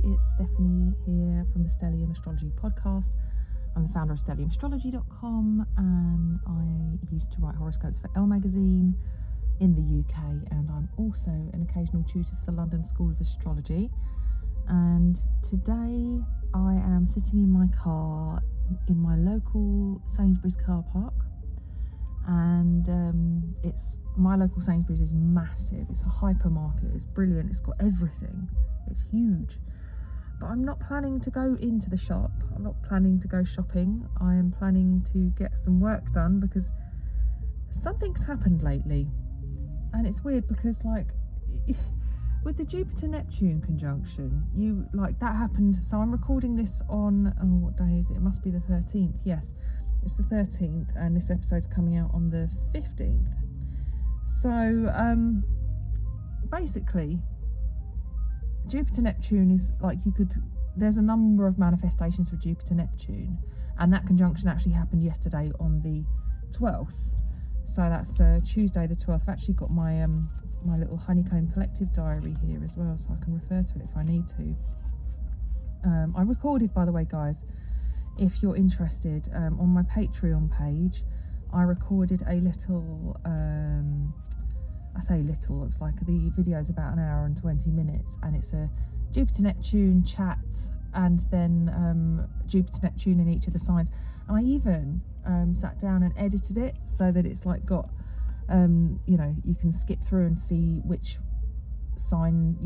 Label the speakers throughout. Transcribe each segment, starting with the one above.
Speaker 1: it's Stephanie here from the Stellium Astrology podcast. I'm the founder of StelliumAstrology.com, and I used to write horoscopes for Elle magazine in the UK, and I'm also an occasional tutor for the London School of Astrology. And today I am sitting in my car in my local Sainsbury's car park, and my local Sainsbury's is massive. It's a hypermarket, it's brilliant, it's got everything, it's huge. But I'm not planning to go into the shop, I'm not planning to go shopping. I am planning to get some work done because something's happened lately. And it's weird because, like, with the Jupiter-Neptune conjunction, that happened. So I'm recording this on, what day is it? It must be the 13th. Yes, it's the 13th, and this episode's coming out on the 15th. So, basically, Jupiter-Neptune is there's a number of manifestations for Jupiter-Neptune, and that conjunction actually happened yesterday on the 12th. So that's Tuesday the 12th. I've actually got my my little honeycomb collective diary here as well, so I can refer to it if I need to. I recorded, by the way, guys, if you're interested, on my Patreon page, I recorded a little, I say little, it's like the video's about an hour and 20 minutes, and it's a Jupiter-Neptune chat, and then Jupiter-Neptune in each of the signs. And I even sat down and edited it so that it's like got, you can skip through and see which sign,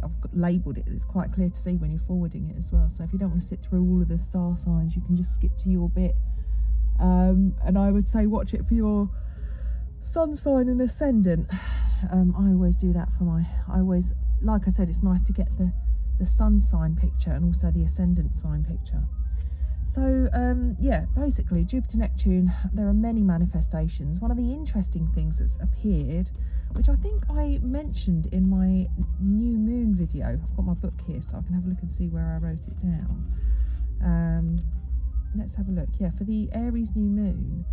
Speaker 1: I've labelled it. It's quite clear to see when you're forwarding it as well. So if you don't want to sit through all of the star signs, you can just skip to your bit. And I would say watch it for your sun sign and ascendant. I always do that like I said, it's nice to get the sun sign picture and also the ascendant sign picture. So, basically, Jupiter-Neptune, there are many manifestations. One of the interesting things that's appeared, which I think I mentioned in my new moon video. I've got my book here so I can have a look and see where I wrote it down. Let's have a look. Yeah, for the Aries new moon,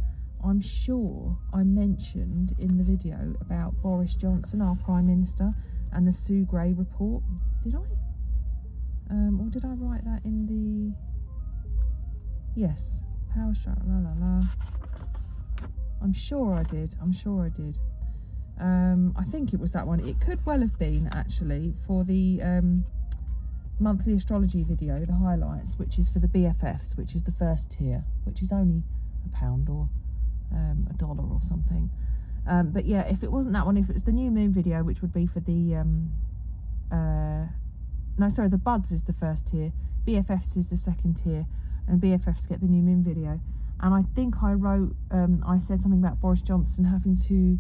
Speaker 1: I'm sure I mentioned in the video about Boris Johnson, our Prime Minister, and the Sue Gray report. Did I? Or did I write that in the... Yes, power struggle, I'm sure I did. I think it was that one. It could well have been, actually, for the monthly astrology video, the highlights, which is for the BFFs, which is the first tier, which is only £1 or $1 or something. But yeah, if it wasn't that one, if it was the new moon video, which would be for the the buds is the first tier, BFFs is the second tier, and BFFs get the new moon video. And I think I wrote, I said something about Boris Johnson having to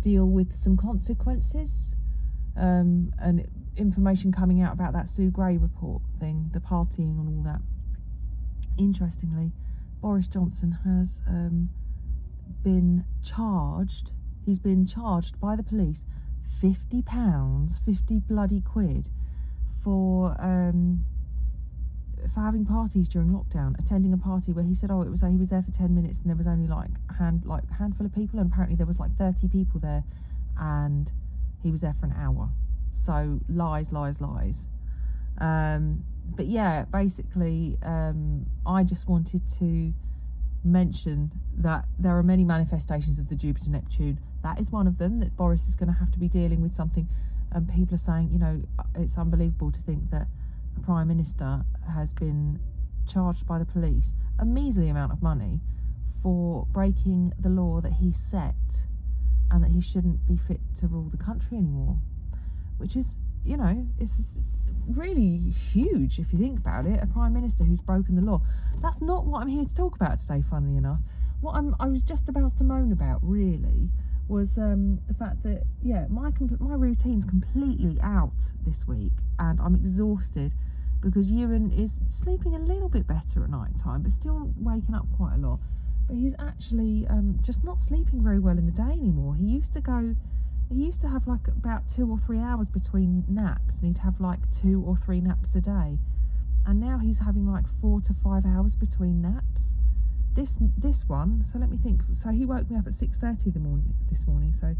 Speaker 1: deal with some consequences, and information coming out about that Sue Gray report thing, the partying and all that. Interestingly, Boris Johnson has been charged. He's been charged by the police £50, 50 bloody quid, for having parties during lockdown, attending a party where he said, he was there for 10 minutes and there was only a handful of people, and apparently there was 30 people there, and he was there for an hour. So lies. But yeah, basically, I just wanted to mention that there are many manifestations of the Jupiter-Neptune. That is one of them, that Boris is going to have to be dealing with something. And people are saying, it's unbelievable to think that a Prime Minister has been charged by the police a measly amount of money for breaking the law that he set, and that he shouldn't be fit to rule the country anymore, which is, it's really huge if you think about it. A Prime Minister who's broken the law. That's not what I'm here to talk about today, funnily enough. What I was just about to moan about, really, was the fact that, my routine's completely out this week, and I'm exhausted because Ewan is sleeping a little bit better at night time, but still waking up quite a lot. But he's actually just not sleeping very well in the day anymore. He used to have about 2 or 3 hours between naps, and he'd have 2 or 3 naps a day. And now he's having 4 to 5 hours between naps. This one, so let me think. So he woke me up at 6:30 this morning. So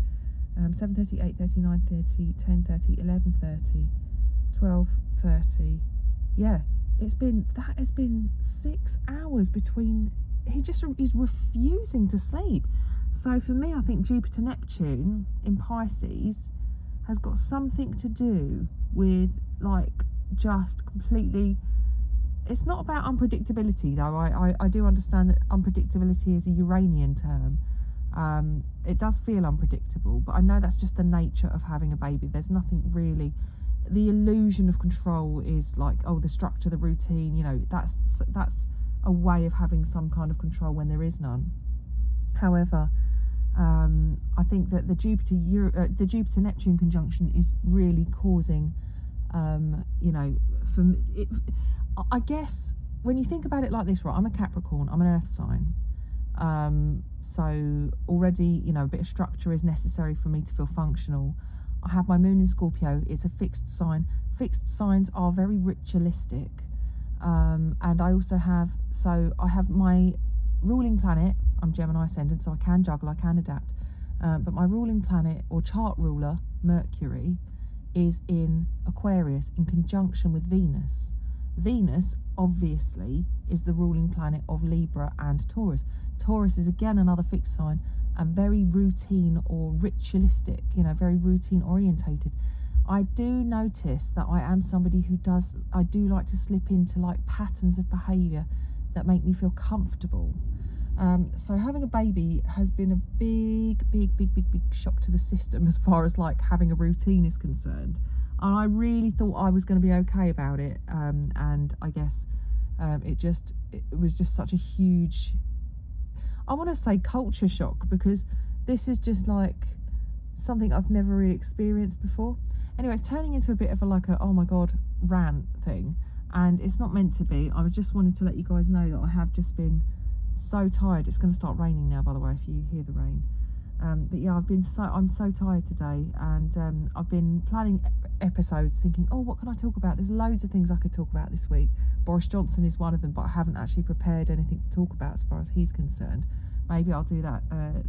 Speaker 1: 7:30, 8:30, 9:30, 10:30, 11:30, 12:30, yeah, that has been 6 hours between, he's refusing to sleep. So for me, I think Jupiter Neptune in Pisces has got something to do with like just completely, it's not about unpredictability though. I do understand that unpredictability is a Uranian term. It does feel unpredictable, but I know that's just the nature of having a baby. There's nothing really, the illusion of control is like, oh, the structure, the routine, you know, that's a way of having some kind of control when there is none. However, I think that the Jupiter Neptune conjunction is really causing, you know, I guess when you think about it like this, right? I'm a Capricorn. I'm an Earth sign. So already, you know, a bit of structure is necessary for me to feel functional. I have my moon in Scorpio. It's a fixed sign. Fixed signs are very ritualistic. And I also have, I have my ruling planet. I'm Gemini ascendant, so I can juggle, I can adapt. But my ruling planet or chart ruler, Mercury, is in Aquarius in conjunction with Venus. Venus, obviously, is the ruling planet of Libra and Taurus. Taurus is again another fixed sign and very routine or ritualistic, you know, very routine orientated. I do notice that I am somebody I do like to slip into like patterns of behaviour that make me feel comfortable. So having a baby has been a big shock to the system as far as like having a routine is concerned. And I really thought I was going to be okay about it. And I guess it was just such a huge, I want to say culture shock, because this is just like something I've never really experienced before. Anyway, it's turning into a bit of a like a oh my god rant thing, and it's not meant to be. I just wanted to let you guys know that I have just been so tired. It's going to start raining now, by the way, if you hear the rain. But yeah, I'm so tired today, and I've been planning episodes thinking, oh, what can I talk about? There's loads of things I could talk about this week. Boris Johnson is one of them, but I haven't actually prepared anything to talk about as far as he's concerned. Maybe I'll do that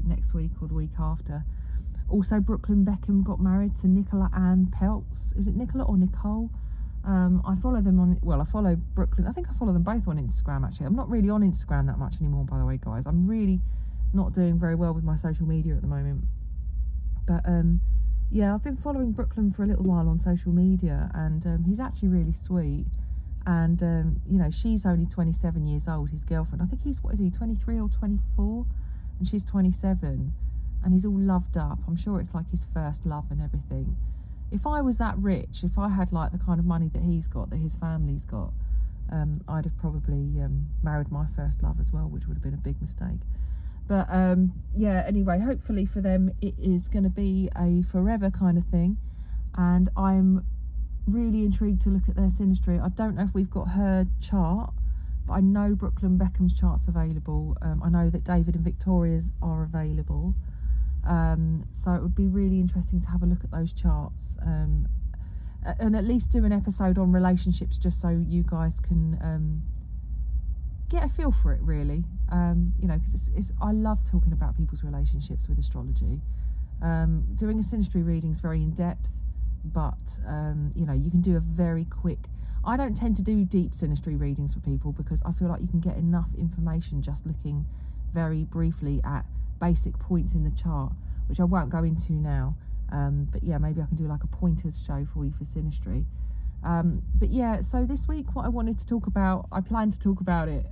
Speaker 1: next week or the week after. Also, Brooklyn Beckham got married to Nicola Ann Peltz. Is it Nicola or Nicole? I follow them I follow Brooklyn. I think I follow them both on Instagram, actually. I'm not really on Instagram that much anymore, by the way, guys. I'm really not doing very well with my social media at the moment. But, yeah, I've been following Brooklyn for a little while on social media, and he's actually really sweet. And, you know, she's only 27 years old, his girlfriend. I think he's, 23 or 24? And she's 27. And he's all loved up. I'm sure it's like his first love and everything. If I was that rich, if I had like the kind of money that he's got, that his family's got, I'd have probably married my first love as well, which would have been a big mistake. But yeah, anyway, hopefully for them it is going to be a forever kind of thing. And I'm really intrigued to look at their synastry. I don't know if we've got her chart, but I know Brooklyn Beckham's chart's available. I know that David and Victoria's are available. So it would be really interesting to have a look at those charts, and at least do an episode on relationships, just so you guys can get a feel for it, really. You know, because I love talking about people's relationships with astrology. Doing a synastry reading is very in depth, but you know, you can do a very quick. I don't tend to do deep synastry readings for people because I feel like you can get enough information just looking very briefly at basic points in the chart, which I won't go into now. But yeah, maybe I can do like a pointers show for you for synastry. But yeah, so this week what I wanted to talk about, I plan to talk about it,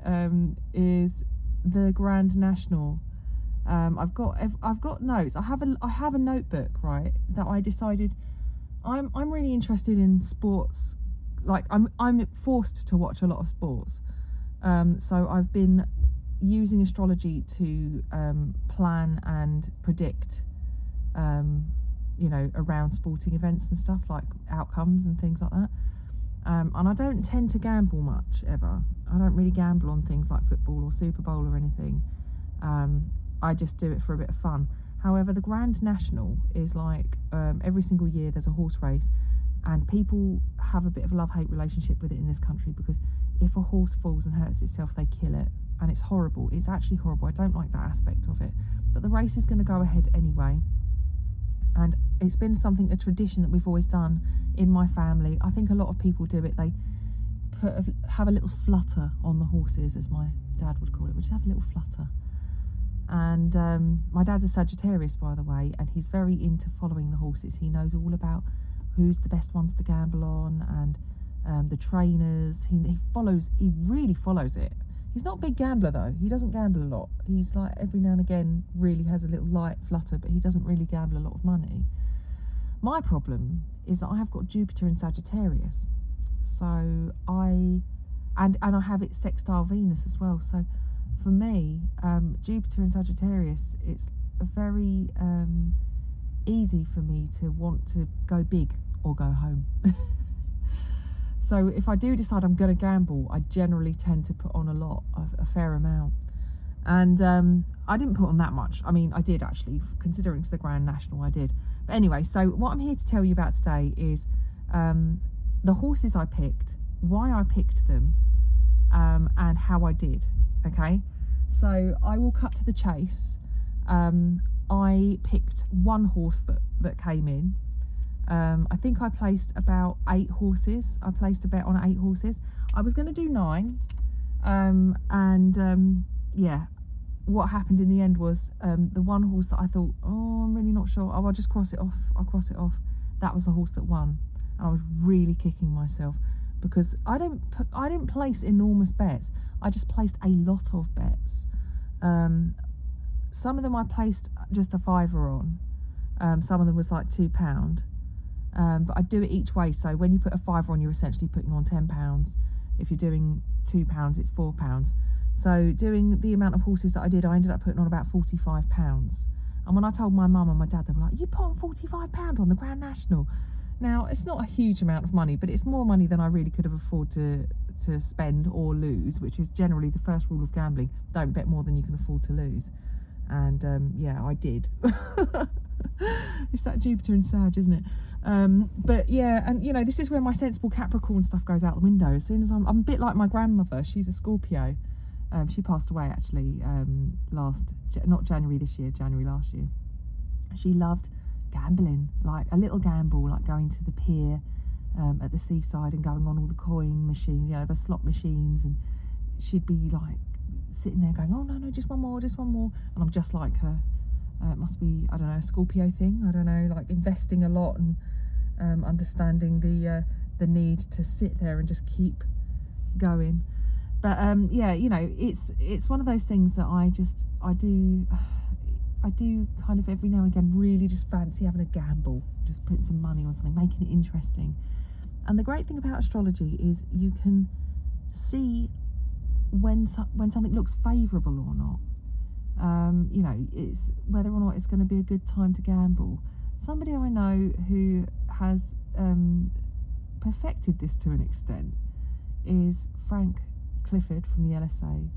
Speaker 1: is the Grand National. I've got notes. I have a notebook, right, that I decided I'm really interested in sports. Like I'm forced to watch a lot of sports. So I've been using astrology to plan and predict, you know, around sporting events and stuff, like outcomes and things like that. And I don't tend to gamble much, ever. I don't really gamble on things like football or Super Bowl or anything. I just do it for a bit of fun. However, the Grand National is like, every single year there's a horse race, and people have a bit of a love-hate relationship with it in this country, because if a horse falls and hurts itself, they kill it. And it's horrible. It's actually horrible. I don't like that aspect of it. But the race is going to go ahead anyway. And it's been a tradition that we've always done in my family. I think a lot of people do it. They have a little flutter on the horses, as my dad would call it. We'll just have a little flutter. And my dad's a Sagittarius, by the way, and he's very into following the horses. He knows all about who's the best ones to gamble on, and the trainers. He really follows it. He's not a big gambler though. He doesn't gamble a lot. He's like every now and again really has a little light flutter, but he doesn't really gamble a lot of money. My problem is that I have got Jupiter in Sagittarius, so I have it sextile Venus as well. So for me, Jupiter in Sagittarius, it's very easy for me to want to go big or go home. So if I do decide I'm going to gamble, I generally tend to put on a fair amount. And I didn't put on that much. I mean, I did actually, considering it's the Grand National, I did. But anyway, so what I'm here to tell you about today is the horses I picked, why I picked them, and how I did, okay? So I will cut to the chase. I picked one horse that came in. I think I placed about 8 horses. I placed a bet on 8 horses. I was going to do 9. Yeah, what happened in the end was the one horse that I thought, oh, I'm really not sure. Oh, I'll just cross it off. I'll cross it off. That was the horse that won. And I was really kicking myself because I didn't place enormous bets. I just placed a lot of bets. Some of them I placed just a fiver on. Some of them was like £2. But I do it each way. So when you put a fiver on, you're essentially putting on £10. If you're doing £2, it's £4. So doing the amount of horses that I did, I ended up putting on about £45. And when I told my mum and my dad, they were like, you put on £45 on the Grand National. Now, it's not a huge amount of money, but it's more money than I really could have afforded to spend or lose, which is generally the first rule of gambling. Don't bet more than you can afford to lose. And yeah, I did. It's that Jupiter and Sag, isn't it? But yeah, and you know, this is where my sensible Capricorn stuff goes out the window. As soon as I'm a bit like my grandmother. She's a Scorpio. She passed away actually not January this year, January last year. She loved gambling, like a little gamble, like going to the pier at the seaside and going on all the coin machines, you know, the slot machines, and she'd be like sitting there going, oh no, just one more, and I'm just like her. It must be, I don't know, a Scorpio thing, I don't know, like investing a lot and understanding the need to sit there and just keep going. But yeah, you know, it's one of those things that I do kind of every now and again really just fancy having a gamble, just putting some money on something, making it interesting. And the great thing about astrology is you can see when something looks favourable or not. You know, it's whether or not it's going to be a good time to gamble. Somebody I know who has perfected this to an extent is Frank Clifford from the LSA.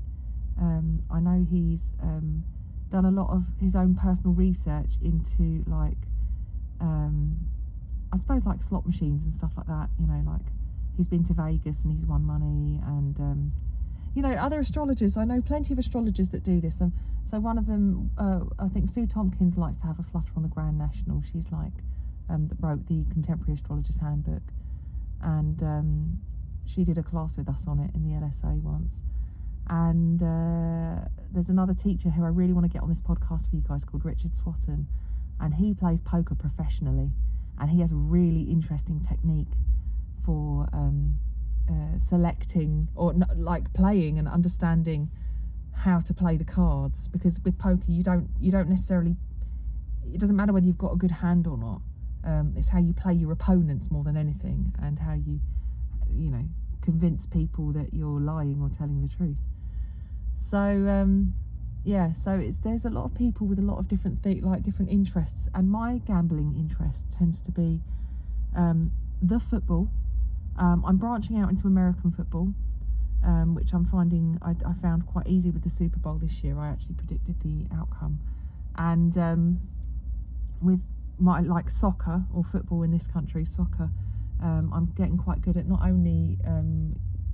Speaker 1: I know he's done a lot of his own personal research into like I suppose like slot machines and stuff like that, you know, like he's been to Vegas and he's won money, and you know, other astrologers, I know plenty of astrologers that do this. So one of them, I think Sue Tompkins likes to have a flutter on the Grand National. She's like that wrote the Contemporary Astrologer's Handbook, and she did a class with us on it in the LSA once. And there's another teacher who I really want to get on this podcast for you guys called Richard Swatton, and he plays poker professionally, and he has a really interesting technique for selecting or like playing and understanding how to play the cards, because with poker you don't necessarily, it doesn't matter whether you've got a good hand or not. It's how you play your opponents more than anything, and how you know, convince people that you're lying or telling the truth. So yeah, so there's a lot of people with a lot of different different interests, and my gambling interest tends to be the football. I'm branching out into American football, which I'm finding I found quite easy with the Super Bowl this year. I actually predicted the outcome, and with my like soccer or football in this country, soccer, I'm getting quite good at not only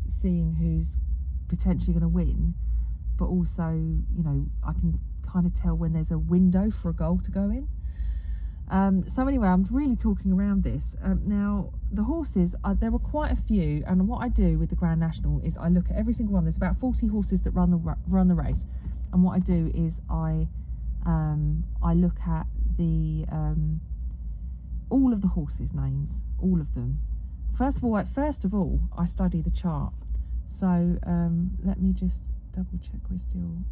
Speaker 1: seeing who's potentially going to win, but also, you know, I can kind of tell when there's a window for a goal to go in. So anyway, I'm really talking around this. Now, the horses, there were quite a few, and what I do with the Grand National is I look at every single one. There's about 40 horses that run the race, and what I do is I look at the all of the horses' names, all of them. First of all, I study the chart. So let me just double check we're still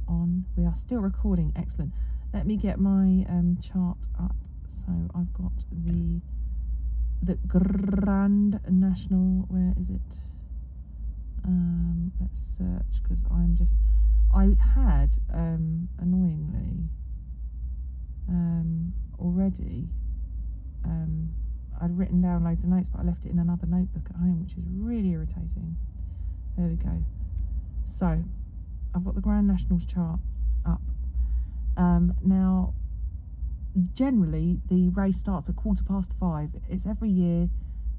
Speaker 1: on. We are still recording. Excellent. Let me get my chart up. So I've got the Grand National. Where is it? Let's search, because I had annoyingly already I'd written down loads of notes, but I left it in another notebook at home, which is really irritating. There we go. So I've got the Grand Nationals chart up. Now, generally the race starts at 5:15. It's every year,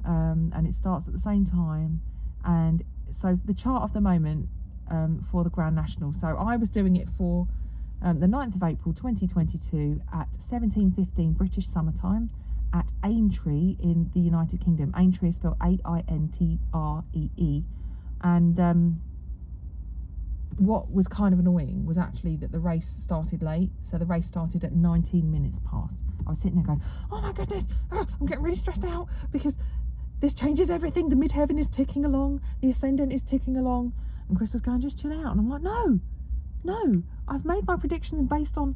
Speaker 1: and it starts at the same time. And so the chart of the moment for the Grand National. So I was doing it for the 9th of April 2022 at 17:15 British summertime at Aintree in the United Kingdom. Aintree is spelled Aintree. And what was kind of annoying was actually that the race started late. So the race started at 19 minutes past. I was sitting there going, oh my goodness, I'm getting really stressed out because this changes everything. The midheaven is ticking along, the ascendant is ticking along. And Chris was going, just chill out. And I'm like, no, I've made my predictions based on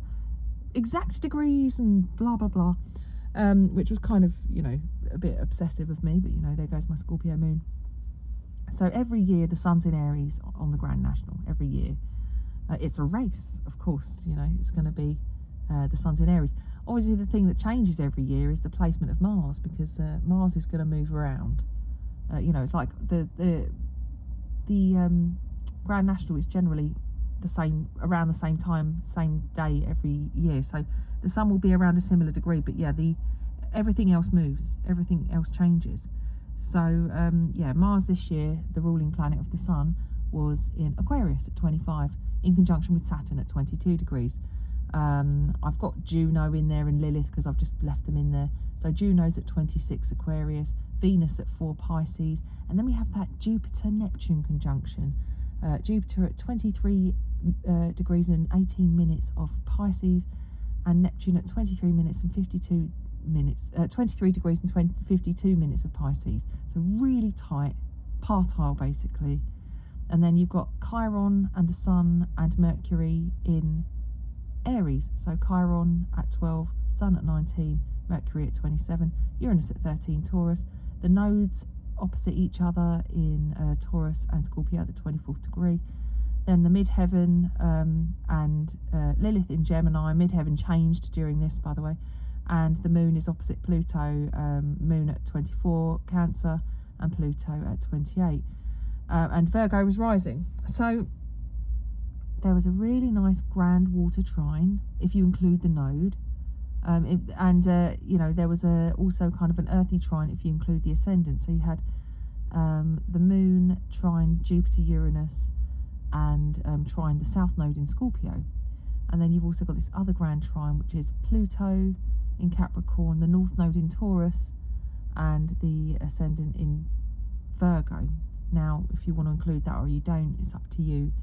Speaker 1: exact degrees and blah, blah, blah. Which was kind of, a bit obsessive of me, but, there goes my Scorpio moon. So every year the sun's in Aries on the Grand National, every year. It's a race, of course, it's going to be the sun's in Aries. Obviously the thing that changes every year is the placement of Mars, because Mars is going to move around. It's like the Grand National is generally the same, around the same time, same day every year. So the sun will be around a similar degree, but yeah, everything else moves, everything else changes. So Mars this year, the ruling planet of the sun, was in Aquarius at 25, in conjunction with Saturn at 22 degrees. I've got Juno in there and Lilith because I've just left them in there. So Juno's at 26 Aquarius, Venus at 4 Pisces, and then we have that Jupiter-Neptune conjunction. Jupiter at 23 degrees and 18 minutes of Pisces, and Neptune at 23 minutes and 52 minutes, 23 degrees and 52 minutes of Pisces. So really tight, partile basically. And then you've got Chiron and the Sun and Mercury in Aries. So Chiron at 12, Sun at 19, Mercury at 27, Uranus at 13, Taurus. The nodes opposite each other in Taurus and Scorpio at the 24th degree. Then the midheaven and Lilith in Gemini. Midheaven changed during this, by the way. And the moon is opposite Pluto, moon at 24, Cancer, and Pluto at 28. And Virgo was rising. So there was a really nice grand water trine, if you include the node. There was also kind of an earthy trine if you include the ascendant. So you had the moon trine Jupiter, Uranus, and trine the south node in Scorpio. And then you've also got this other grand trine, which is Pluto in Capricorn, the north node in Taurus, and the ascendant in Virgo. Now, if you want to include that or you don't, it's up to you.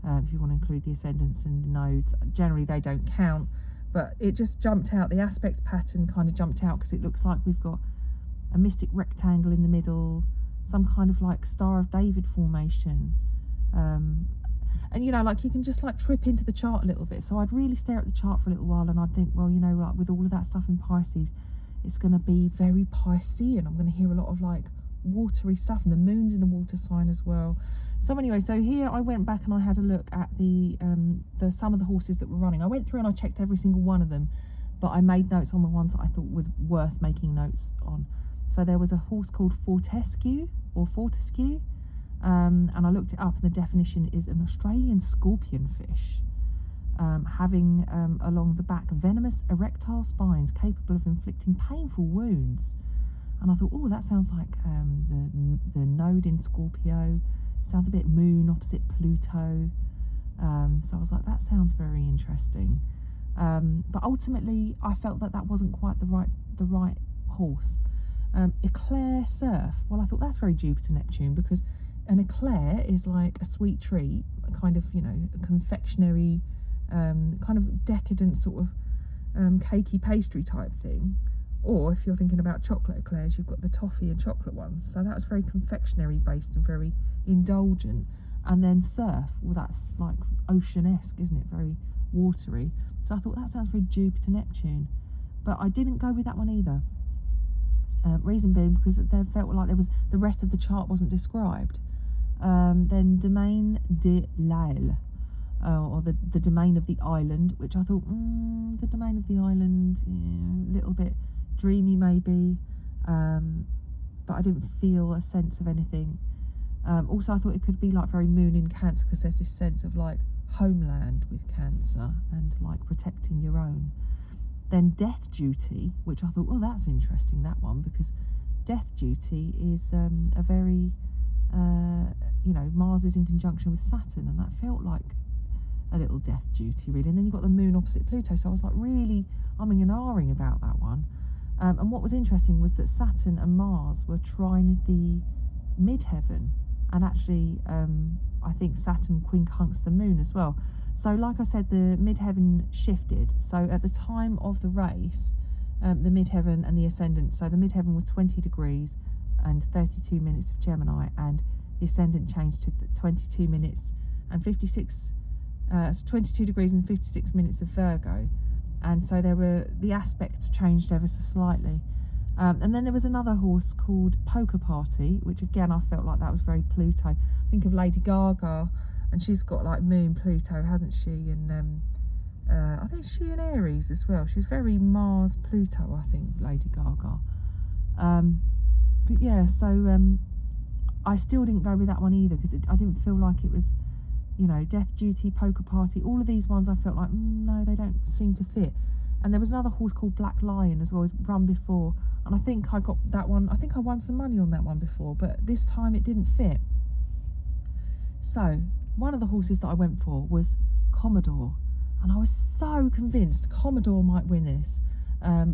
Speaker 1: If you want to include the ascendants and the nodes, generally they don't count, but it just jumped out. The aspect pattern kind of jumped out because it looks like we've got a mystic rectangle in the middle, some kind of like Star of David formation. And you can just like trip into the chart a little bit. So I'd really stare at the chart for a little while and I'd think, well, like with all of that stuff in Pisces, it's going to be very Piscean. I'm going to hear a lot of like watery stuff, and the moon's in a water sign as well. So anyway, so here I went back and I had a look at the some of the horses that were running. I went through and I checked every single one of them, but I made notes on the ones that I thought were worth making notes on. So there was a horse called Fortescue, and I looked it up, and the definition is an Australian scorpion fish, having along the back venomous erectile spines capable of inflicting painful wounds. And I thought, oh, that sounds like the node in Scorpio. Sounds a bit moon opposite Pluto. So I was like, that sounds very interesting. But ultimately, I felt that wasn't quite the right horse. Eclair Surf. Well, I thought that's very Jupiter Neptune, because an eclair is like a sweet treat, a kind of, you know, a confectionery, kind of decadent sort of cakey pastry type thing. Or if you're thinking about chocolate eclairs, you've got the toffee and chocolate ones. So that was very confectionery based and very indulgent. And then surf, well, that's like ocean-esque, isn't it? Very watery. So I thought that sounds very Jupiter Neptune. But I didn't go with that one either. Reason being because there felt like there was, the rest of the chart wasn't described. Then domaine de l'Isle, or the domain of the island, which I thought, the domain of the island, a little bit dreamy maybe, but I didn't feel a sense of anything. Also, I thought it could be like very moon in Cancer, because there's this sense of like homeland with Cancer and like protecting your own. Then death duty, which I thought, oh, that's interesting, that one, because death duty is a very, you know, Mars is in conjunction with Saturn, and that felt like a little death duty, really. And then you've got the moon opposite Pluto, so I was like really umming and ahhing about that one. And what was interesting was that Saturn and Mars were trine the midheaven, and actually I think Saturn quincunx the moon as well. So like I said, the midheaven shifted. So at the time of the race, the midheaven and the ascendant, so the midheaven was 20 degrees and 32 minutes of Gemini, and the ascendant changed to 22 minutes and 56, so 22 degrees and 56 minutes of Virgo. And so there were, the aspects changed ever so slightly. And then there was another horse called Poker Party, which again I felt like that was very Pluto. Think of Lady Gaga, and she's got like moon Pluto, hasn't she? And I think she in Aries as well. She's very Mars Pluto, I think, Lady Gaga. But yeah, so I still didn't go with that one either, because I didn't feel like it was, you know, Death Duty, Poker Party, all of these ones I felt like, no, they don't seem to fit. And there was another horse called Black Lion as well, was run before, and I think I got that one, I think I won some money on that one before, but this time it didn't fit. So one of the horses that I went for was Commodore, and I was so convinced Commodore might win this,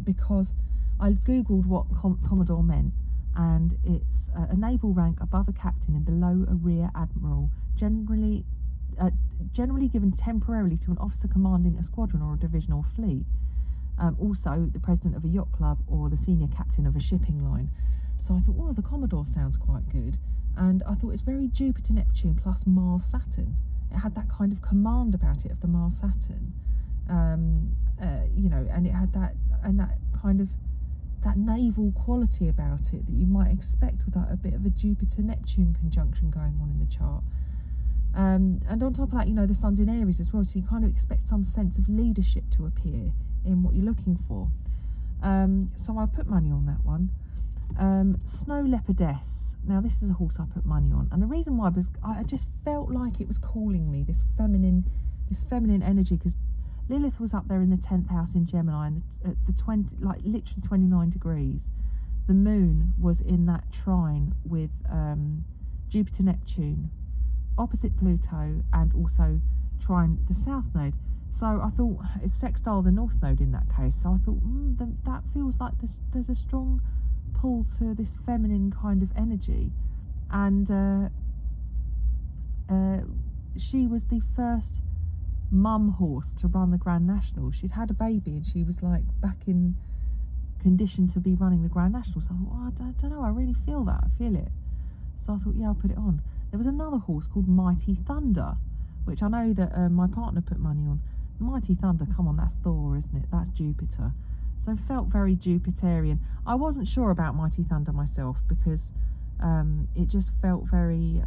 Speaker 1: because I googled what Commodore meant, and it's a naval rank above a captain and below a rear admiral, generally given temporarily to an officer commanding a squadron or a division or fleet. Also the president of a yacht club or the senior captain of a shipping line. So I thought, oh, the Commodore sounds quite good, and I thought it's very Jupiter Neptune plus Mars Saturn. It had that kind of command about it of the Mars Saturn, you know, and it had that kind of that naval quality about it that you might expect with a bit of a Jupiter Neptune conjunction going on in the chart. And on top of that, you know, the sun's in Aries as well, so you kind of expect some sense of leadership to appear in what you're looking for. So I put money on that one. Snow Leopardess. Now this is a horse I put money on, and the reason why was I just felt like it was calling me, this feminine energy, because Lilith was up there in the 10th house in Gemini, and the 20, like literally 29 degrees. The moon was in that trine with Jupiter Neptune, opposite Pluto, and also trine the south node. So I thought it's sextile the north node in that case. So I thought that feels like there's a strong pull to this feminine kind of energy. And she was the first mum horse to run the Grand National. She'd had a baby and she was like back in condition to be running the Grand National. So I thought, oh, I don't know, I really feel that, I feel it. So I thought, yeah, I'll put it on. There was another horse called Mighty Thunder, which I know that my partner put money on. Mighty Thunder, come on, that's Thor, isn't it? That's Jupiter. So it felt very Jupiterian. I wasn't sure about Mighty Thunder myself, because it just felt very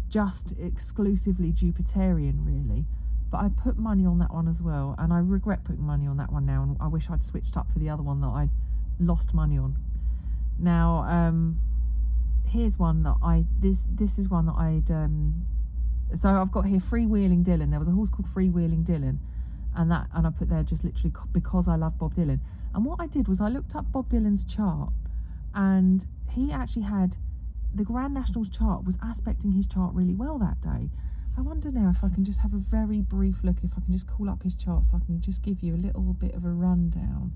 Speaker 1: just exclusively Jupiterian, really. But I put money on that one as well, and I regret putting money on that one now, and I wish I'd switched up for the other one that I lost money on. Now, here's one that this is one that I'd so I've got here Freewheeling Dylan. There was a horse called Freewheeling Dylan, and I put there just literally because I love Bob Dylan. And what I did was I looked up Bob Dylan's chart, and he actually had the Grand Nationals chart was aspecting his chart really well that day. I wonder now if I can just have a very brief look, if I can just call up his chart so I can just give you a little bit of a rundown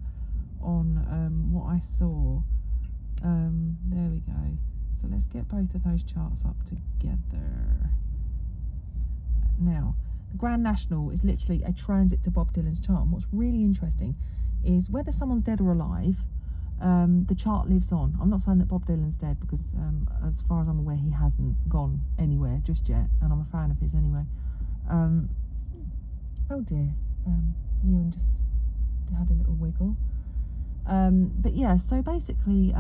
Speaker 1: on what I saw. There we go. So let's get both of those charts up together. Now, the Grand National is literally a transit to Bob Dylan's chart. And what's really interesting is whether someone's dead or alive, the chart lives on. I'm not saying that Bob Dylan's dead because as far as I'm aware he hasn't gone anywhere just yet, and I'm a fan of his anyway. Oh dear, Ewan just had a little wiggle. But yeah, so basically,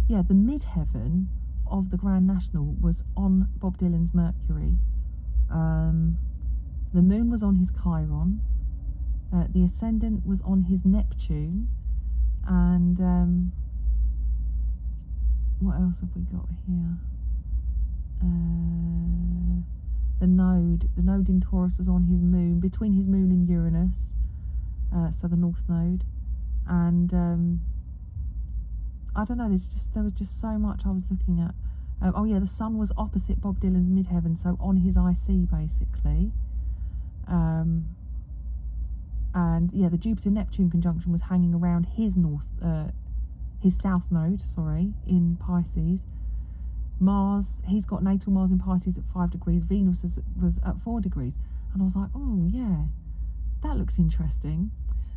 Speaker 1: yeah, the midheaven of the Grand National was on Bob Dylan's Mercury. The moon was on his Chiron. The ascendant was on his Neptune. And what else have we got here? The node in Taurus was on his moon, between his moon and Uranus, so the North Node. And I don't know, there was just so much I was looking at. Oh yeah, the sun was opposite Bob Dylan's midheaven, so on his IC basically. And yeah, the Jupiter-Neptune conjunction was hanging around his south node, in Pisces. Mars, he's got natal Mars in Pisces at 5 degrees. Venus was at 4 degrees. And I was like, oh yeah, that looks interesting.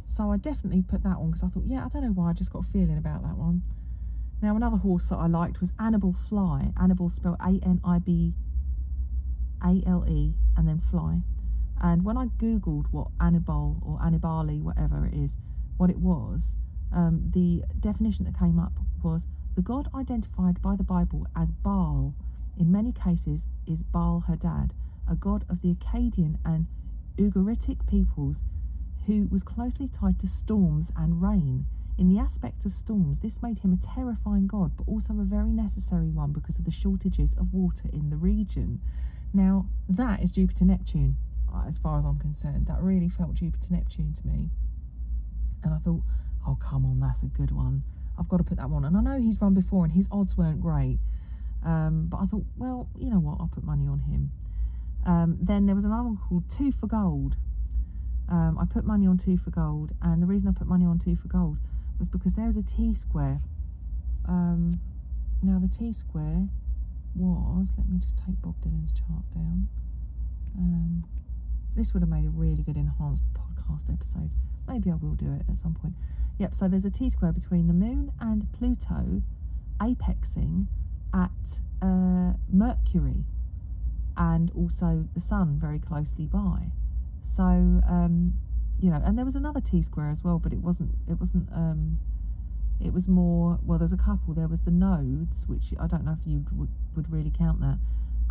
Speaker 1: So I definitely put that on because I thought, yeah, I don't know why, I just got a feeling about that one. Now, another horse that I liked was Annabelle Fly. Annabelle spelled Anibale and then fly. And when I Googled what Annabelle or Anibale, whatever it is, what it was, the definition that came up was the god identified by the Bible as Baal, in many cases, is Baal Hadad, a god of the Akkadian and Ugaritic peoples who was closely tied to storms and rain. In the aspect of storms, this made him a terrifying god, but also a very necessary one because of the shortages of water in the region. Now, that is Jupiter-Neptune. As far as I'm concerned, that really felt Jupiter-Neptune to me. And I thought, oh, come on, that's a good one. I've got to put that one. And I know he's run before and his odds weren't great. But I thought, well, you know what, I'll put money on him. Then there was another one called 2 for Gold. I put money on 2 for Gold. And the reason I put money on 2 for Gold was because there was a T-square. Now, the T-square was, let me just take Bob Dylan's chart down. This would have made a really good enhanced podcast episode. Maybe I will do it at some point. Yep, so there's a T-square between the Moon and Pluto apexing at Mercury, and also the Sun very closely by. So, you know, and there was another T-square as well, but it was more, well, there's a couple. There was the nodes, which I don't know if you would really count that,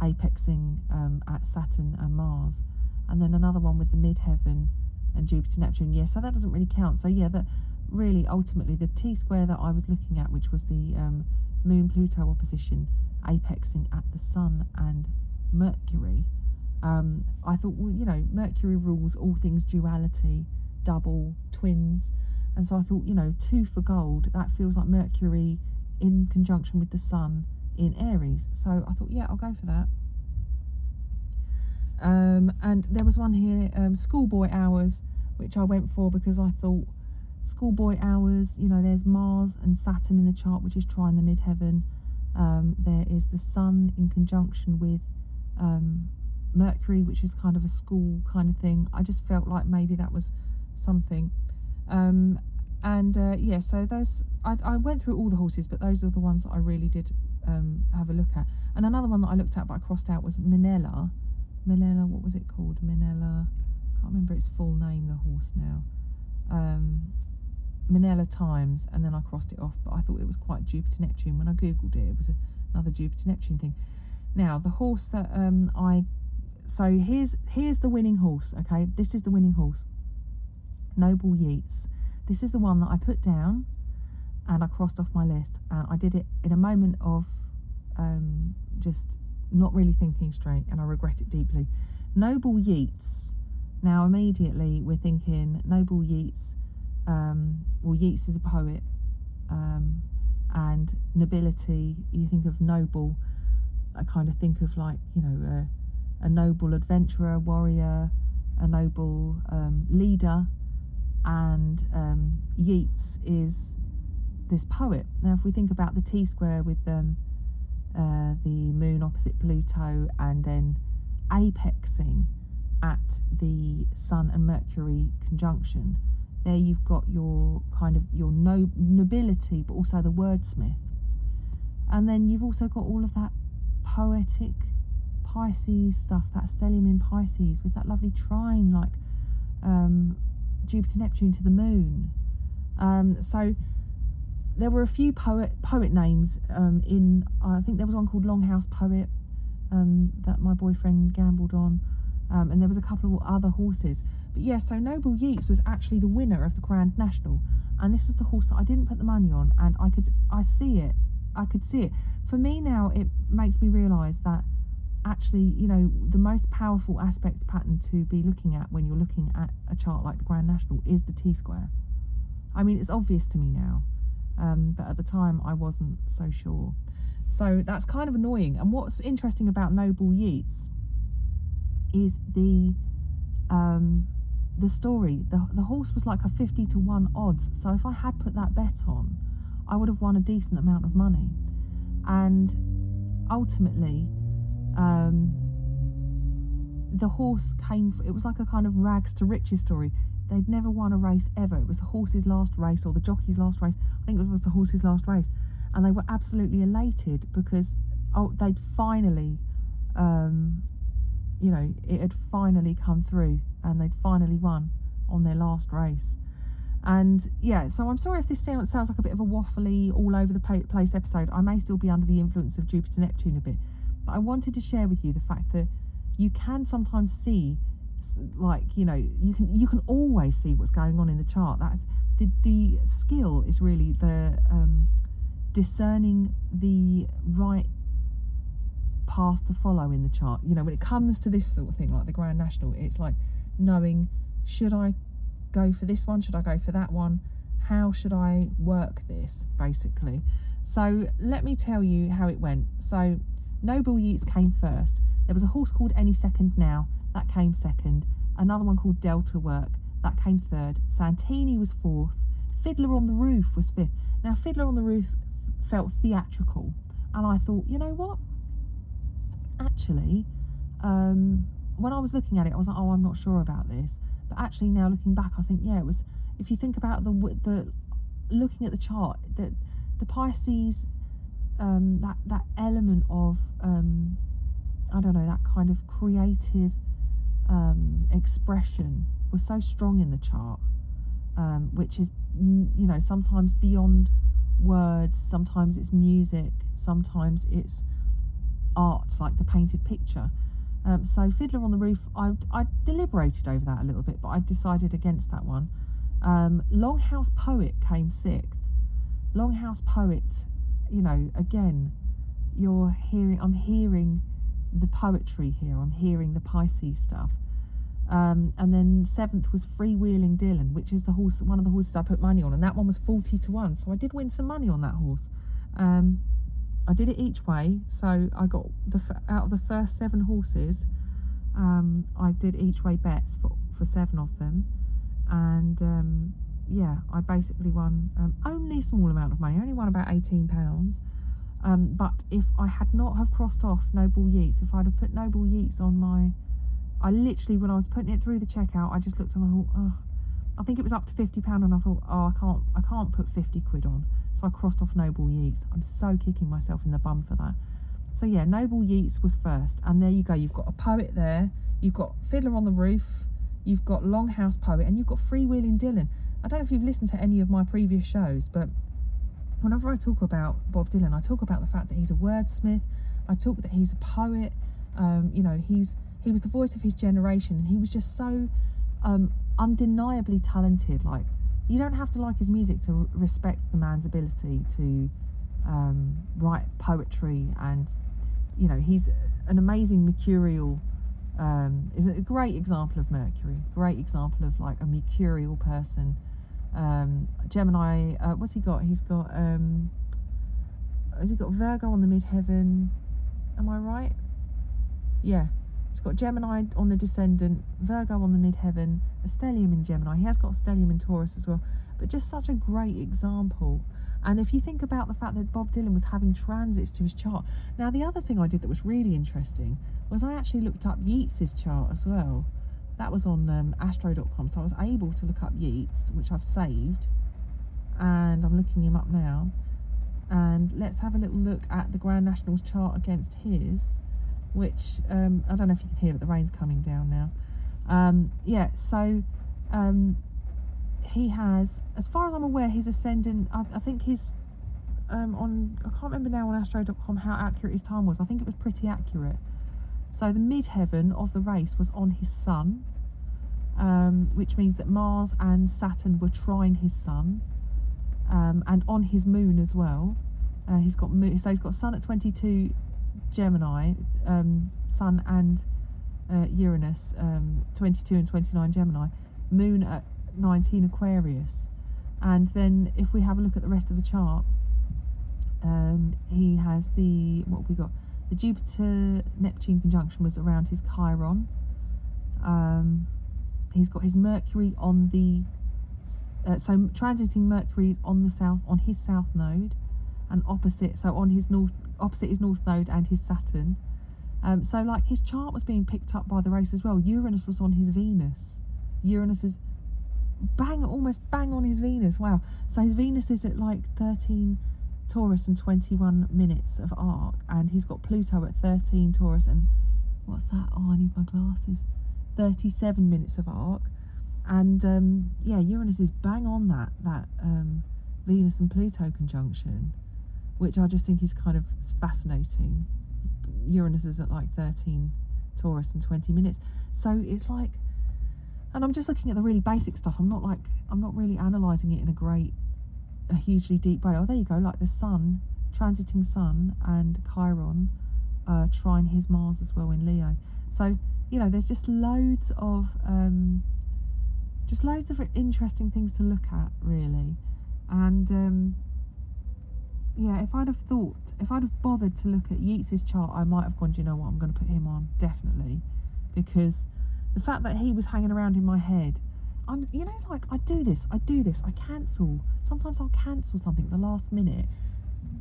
Speaker 1: apexing at Saturn and Mars. And then another one with the midheaven and Jupiter-Neptune. Yeah, so that doesn't really count. So yeah, that really ultimately the T-square that I was looking at, which was the Moon-Pluto opposition apexing at the Sun and Mercury. I thought, well, you know, Mercury rules all things duality, double, twins. And so I thought, you know, 2 for Gold, that feels like Mercury in conjunction with the Sun in Aries. So I thought, yeah, I'll go for that. And there was one here, Schoolboy Hours, which I went for because I thought Schoolboy Hours, you know, there's Mars and Saturn in the chart, which is trine the midheaven. There is the Sun in conjunction with Mercury, which is kind of a school kind of thing. I just felt like maybe that was something. Yeah, so those, I went through all the horses, but those are the ones that I really did have a look at. And another one that I looked at but I crossed out was Minella, what was it called? Minella, can't remember its full name, the horse now. Minella Times, and then I crossed it off, but I thought it was quite Jupiter-Neptune. When I googled it, it was another Jupiter-Neptune thing. Now, the horse that so here's the winning horse, okay? This is the winning horse. Noble Yeats. This is the one that I put down and I crossed off my list, and I did it in a moment of just not really thinking straight, and I regret it deeply. Noble Yeats. Now immediately we're thinking Noble Yeats, well, Yeats is a poet, and nobility, you think of noble, I kind of think of like, you know, a noble adventurer, warrior, a noble leader, and Yeats is this poet. Now, if we think about the T-square with the moon opposite Pluto, and then apexing at the Sun and Mercury conjunction, there you've got your kind of your nobility, but also the wordsmith. And then you've also got all of that poetic Pisces stuff, that stellium in Pisces with that lovely trine, like Jupiter Neptune to the moon. So there were a few poet names in, I think there was one called Longhouse Poet that my boyfriend gambled on, and there was a couple of other horses. But yeah, so Noble Yeats was actually the winner of the Grand National, and this was the horse that I didn't put the money on, and I could see it. For me now, it makes me realise that actually, you know, the most powerful aspect pattern to be looking at when you're looking at a chart like the Grand National is the T-square. I mean, it's obvious to me now, but at the time I wasn't so sure. So that's kind of annoying. And what's interesting about Noble Yeats is the story. The horse was like a 50-to-1 odds. So if I had put that bet on, I would have won a decent amount of money. And ultimately, the horse it was like a kind of rags to riches story. They'd never won a race ever. It was the horse's last race, or the jockey's last race. I think it was the horse's last race. And they were absolutely elated because they'd finally, you know, it had finally come through and they'd finally won on their last race. And yeah, so I'm sorry if this sounds like a bit of a waffly, all over the place episode. I may still be under the influence of Jupiter Neptune a bit, but I wanted to share with you the fact that you can sometimes see, like, you know, you can always see what's going on in the chart. That's the skill is really the discerning the right path to follow in the chart. You know, when it comes to this sort of thing, like the Grand National, it's like knowing, should I go for this one? Should I go for that one? How should I work this, basically? So let me tell you how it went. So Noble Yeats came first. There was a horse called Any Second Now, that came second. Another one called Delta Work, that came third. Santini was fourth. Fiddler on the Roof was fifth. Now, Fiddler on the Roof felt theatrical, and I thought, you know what? Actually, when I was looking at it, I was like, oh, I'm not sure about this. But actually, now looking back, I think, yeah, it was. If you think about the looking at the chart, the Pisces, that element of I don't know, that kind of creative expression was so strong in the chart, which is, you know, sometimes beyond words, sometimes it's music, sometimes it's art, like the painted picture. So Fiddler on the Roof, I deliberated over that a little bit, but I decided against that one. Longhouse Poet came sixth. Longhouse Poet, you know, again, I'm hearing the poetry here, I'm hearing the Pisces stuff. And then seventh was Freewheeling Dylan, which is one of the horses I put money on, and that one was 40-to-1, so I did win some money on that horse. I did it each way, so I got out of the first 7 horses, I did each way bets for 7 of them, and yeah, I basically won only a small amount of money. I only won about £18. But if I had not have crossed off Noble Yeats, if I'd have put Noble Yeats on I literally, when I was putting it through the checkout, I just looked and I thought, oh, I think it was up to £50, and I thought, oh, I can't put 50 quid on. So I crossed off Noble Yeats. I'm so kicking myself in the bum for that. So yeah, Noble Yeats was first, and there you go. You've got a poet there. You've got Fiddler on the Roof. You've got Longhouse Poet, and you've got Freewheeling Dylan. I don't know if you've listened to any of my previous shows, but whenever I talk about Bob Dylan, I talk about the fact that he's a wordsmith. I talk that he's a poet. You know, he was the voice of his generation, and he was just so undeniably talented. Like, you don't have to like his music to respect the man's ability to write poetry, and you know, he's an amazing mercurial. Is a great example of Mercury. Great example of like a mercurial person. Gemini. What's he got? He's got. Has he got Virgo on the midheaven? Am I right? Yeah. He's got Gemini on the descendant, Virgo on the midheaven, a stellium in Gemini. He has got a stellium in Taurus as well, but just such a great example. And if you think about the fact that Bob Dylan was having transits to his chart. Now, the other thing I did that was really interesting was I actually looked up Yeats's chart as well. That was on astro.com, so I was able to look up Yeats, which I've saved, and I'm looking him up now. And let's have a little look at the Grand Nationals chart against his, which I don't know if you can hear it, the rain's coming down now. Yeah, so he has, as far as I'm aware, his ascendant, I think his I can't remember now on astro.com how accurate his time was. I think it was pretty accurate. So the midheaven of the race was on his sun, which means that Mars and Saturn were trine his sun, and on his moon as well. He's got sun at 22 Gemini, sun and Uranus, 22 and 29 Gemini, moon at 19 Aquarius. And then if we have a look at the rest of the chart, he has the Jupiter Neptune conjunction was around his Chiron. He's got his Mercury on the so transiting Mercury is on his south node, and opposite his north node and his Saturn. So like his chart was being picked up by the race as well. Uranus was on his Venus. Uranus is almost bang on his Venus. Wow. So his Venus is at like 13 Taurus and 21 minutes of arc, and he's got Pluto at 13 Taurus and what's that? Oh, I need my glasses. 37 minutes of arc. And yeah, Uranus is bang on that Venus and Pluto conjunction, which I just think is kind of fascinating. Uranus is at like 13 Taurus and 20 minutes. So it's like, and I'm just looking at the really basic stuff. I'm not really analysing it in a hugely deep way. Oh, there you go, like the sun, transiting sun and Chiron, trine his Mars as well in Leo. So, you know, there's just loads of interesting things to look at, really. And yeah, if I'd have bothered to look at Yeats's chart, I might have gone, do you know what, I'm going to put him on, definitely, because the fact that he was hanging around in my head, you know, like I do this, I cancel. Sometimes I'll cancel something at the last minute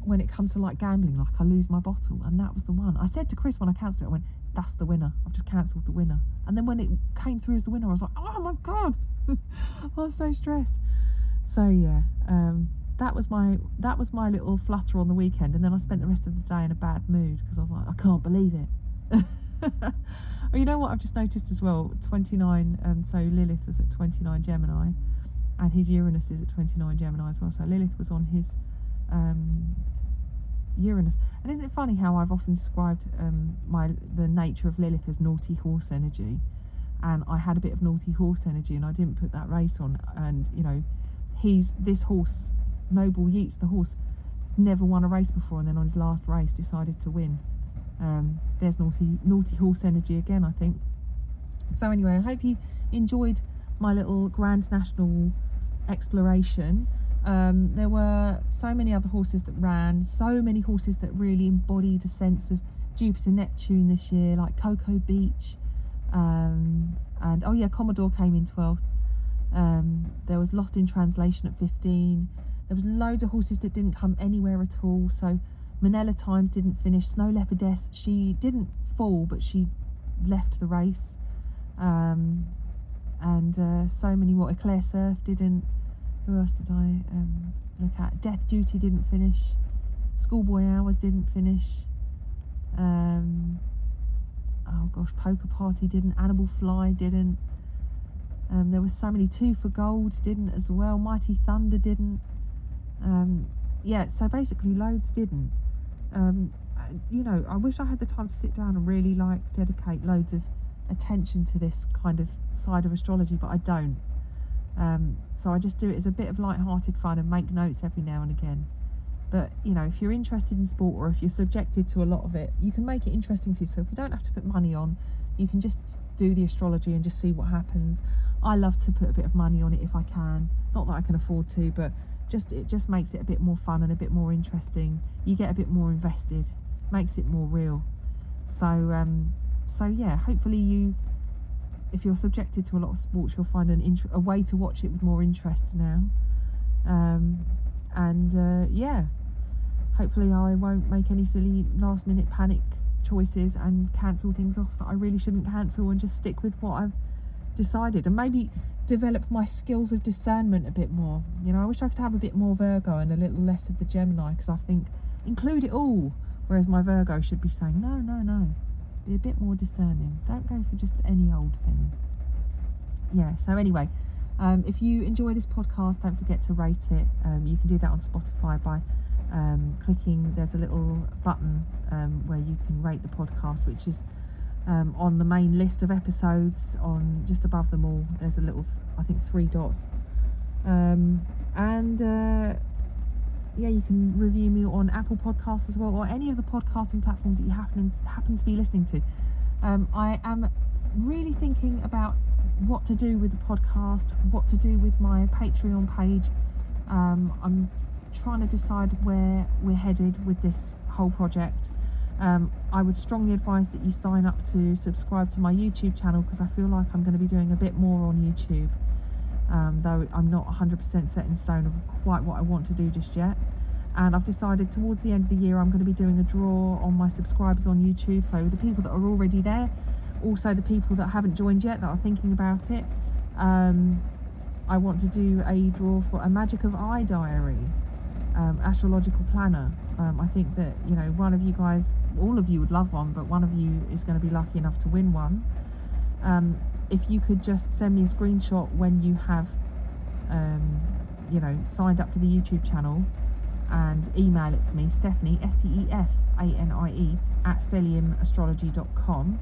Speaker 1: when it comes to like gambling, like I lose my bottle, and that was the one. I said to Chris when I cancelled it, I went, that's the winner, I've just cancelled the winner. And then when it came through as the winner, I was like, oh my God, I was so stressed. So yeah, that was my little flutter on the weekend, and then I spent the rest of the day in a bad mood because I was like, I can't believe it. Well, you know what I've just noticed as well, 29, so Lilith was at 29 Gemini, and his Uranus is at 29 Gemini as well, so Lilith was on his Uranus. And isn't it funny how I've often described the nature of Lilith as naughty horse energy, and I had a bit of naughty horse energy and I didn't put that race on, and you know, this horse, Noble Yeats, the horse, never won a race before, and then on his last race decided to win. There's naughty horse energy again, I think. So anyway, I hope you enjoyed my little Grand National exploration. There were so many other horses that ran, so many horses that really embodied a sense of Jupiter Neptune this year, like Cocoa Beach, and oh yeah, Commodore came in 12th. There was Lost in Translation at 15. There was loads of horses that didn't come anywhere at all. So Manila Times didn't finish. Snow Leopardess, she didn't fall, but she left the race. And so many more. Eclair Surf didn't. Who else did I look at? Death Duty didn't finish. Schoolboy Hours didn't finish. Oh gosh, Poker Party didn't. Animal Fly didn't. There was so many. Two for Gold didn't as well. Mighty Thunder didn't. Yeah, so basically loads didn't. You know, I wish I had the time to sit down and really like dedicate loads of attention to this kind of side of astrology, but I don't. So I just do it as a bit of light-hearted fun and make notes every now and again. But, you know, if you're interested in sport, or if you're subjected to a lot of it, you can make it interesting for yourself. You don't have to put money on. You can just do the astrology and just see what happens. I love to put a bit of money on it if I can. Not that I can afford to, but it just makes it a bit more fun and a bit more interesting. You get a bit more invested, makes it more real. So So yeah, hopefully if you're subjected to a lot of sports, you'll find a way to watch it with more interest now. Yeah, hopefully I won't make any silly last minute panic choices and cancel things off that I really shouldn't cancel, and just stick with what I've decided, and maybe develop my skills of discernment a bit more. You know, I wish I could have a bit more Virgo and a little less of the Gemini, because I think include it all, whereas my Virgo should be saying no, be a bit more discerning, don't go for just any old thing. Yeah, so anyway, if you enjoy this podcast, don't forget to rate it. You can do that on Spotify by clicking, there's a little button where you can rate the podcast, which is on the main list of episodes, on just above them all there's a little, I think, 3 dots, yeah, you can review me on Apple Podcasts as well, or any of the podcasting platforms that you happen to be listening to. I am really thinking about what to do with the podcast, what to do with my Patreon page. I'm trying to decide where we're headed with this whole project. I would strongly advise that you sign up to subscribe to my YouTube channel, because I feel like I'm going to be doing a bit more on YouTube, though I'm not 100% set in stone of quite what I want to do just yet. And I've decided towards the end of the year I'm going to be doing a draw on my subscribers on YouTube, so the people that are already there, also the people that haven't joined yet that are thinking about it. I want to do a draw for a Magic of Eye diary, astrological planner. I think that, you know, one of you guys, all of you would love one, but one of you is going to be lucky enough to win one. If you could just send me a screenshot when you have you know, signed up to the YouTube channel, and email it to me, Stephanie, Stefanie @stelliumastrology.com,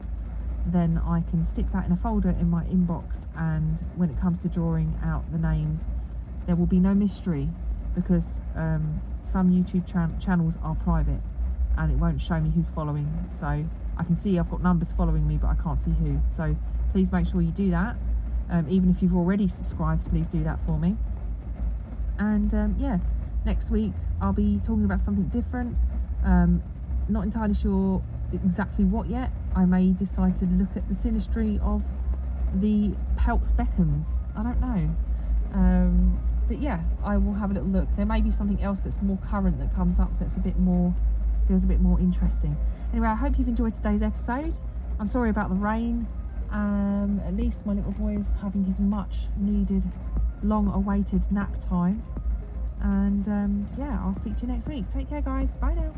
Speaker 1: then I can stick that in a folder in my inbox, and when it comes to drawing out the names, there will be no mystery, because some YouTube channels are private and it won't show me who's following. So I can see I've got numbers following me, but I can't see who. So please make sure you do that. Even if you've already subscribed, please do that for me. And yeah, next week I'll be talking about something different. Not entirely sure exactly what yet. I may decide to look at the synastry of the Peltz Beckhams. I don't know. But yeah, I will have a little look. There may be something else that's more current that comes up that's feels a bit more interesting. Anyway, I hope you've enjoyed today's episode. I'm sorry about the rain. At least my little boy is having his much needed, long awaited nap time. And yeah, I'll speak to you next week. Take care, guys. Bye now.